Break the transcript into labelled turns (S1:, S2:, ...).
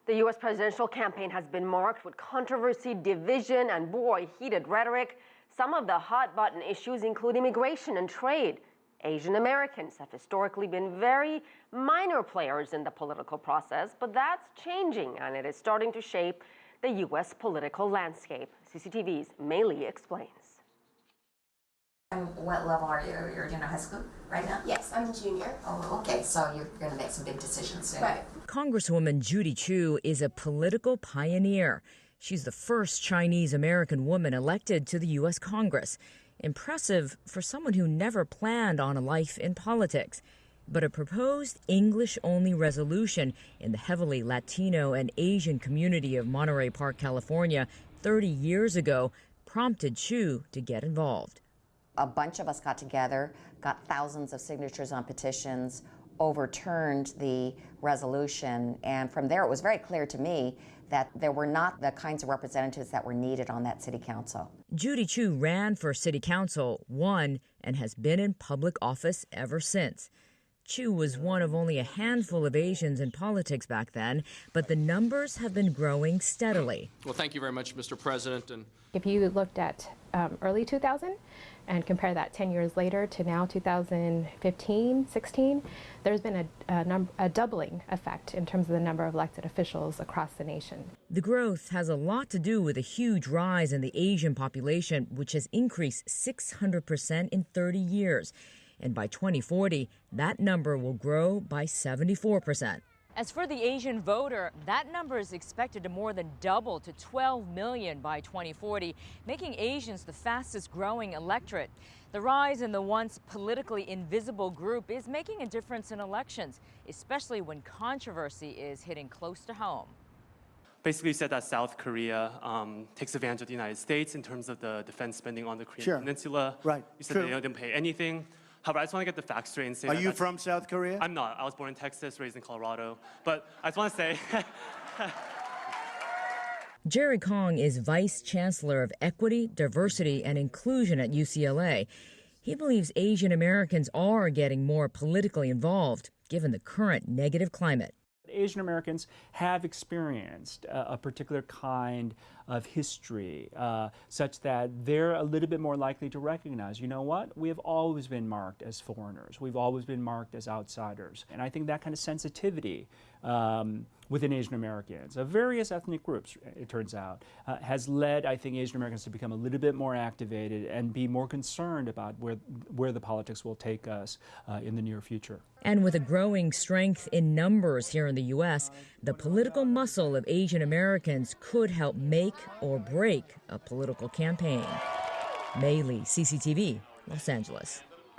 S1: The U.S. presidential campaign has been marked with controversy, division, and heated rhetoric. Some of the hot-button issues include immigration and trade. Asian Americans have historically been very minor players in the political process, but that's changing, and it is starting to shape the U.S. political landscape. CCTV's Mei Li explains.
S2: And what level are you? You're in high school right now?
S3: Yes, I'm a junior.
S2: Oh, okay. So you're going to make some big decisions soon.
S3: Right.
S4: Congresswoman Judy Chu is a political pioneer. She's the first Chinese-American woman elected to the U.S. Congress. Impressive for someone who never planned on a life in politics. But a proposed English-only resolution in the heavily Latino and Asian community of Monterey Park, California, 30 years ago, prompted Chu to get involved.
S5: A bunch of us got together, got thousands of signatures on petitions, overturned the resolution, and from there it was very clear to me that there were not the kinds of representatives that were needed on that city council.
S4: Judy Chu ran for city council, won, and has been in public office ever since. Chu was one of only a handful of Asians in politics back then, but the numbers have been growing steadily.
S6: Well, thank you very much, Mr. President. And
S7: if you looked at early 2000 and compare that 10 years later to now 2015, 16, there's been a doubling effect in terms of the number of elected officials across the nation.
S4: The growth has a lot to do with a huge rise in the Asian population, which has increased 600% in 30 years. And by 2040, that number will grow by 74%.
S8: As for the Asian voter, that number is expected to more than double to 12 million by 2040, making Asians the fastest growing electorate. The rise in the once politically invisible group is making a difference in elections, especially when controversy is hitting close to home.
S9: Basically said that South Korea takes advantage of the United States in terms of the defense spending on the Korean Peninsula.
S10: Right.
S9: You said they didn't pay anything. However, I just want to get the facts straight and say
S10: Are you from South Korea?
S9: I'm not. I was born in Texas, raised in Colorado. But I just want to say...
S4: Jerry Kong is Vice Chancellor of Equity, Diversity, and Inclusion at UCLA. He believes Asian Americans are getting more politically involved, given the current negative climate.
S11: Asian Americans have experienced a particular kind of history such that they're a little bit more likely to recognize, you know what, we have always been marked as foreigners. We've always been marked as outsiders. And I think that kind of sensitivity within Asian Americans, of various ethnic groups, it turns out, has led, I think, Asian Americans to become a little bit more activated and be more concerned about where the politics will take us in the near future.
S4: And with a growing strength in numbers here in the U.S., the political muscle of Asian Americans could help make or break a political campaign. Mei Li, CCTV, Los Angeles.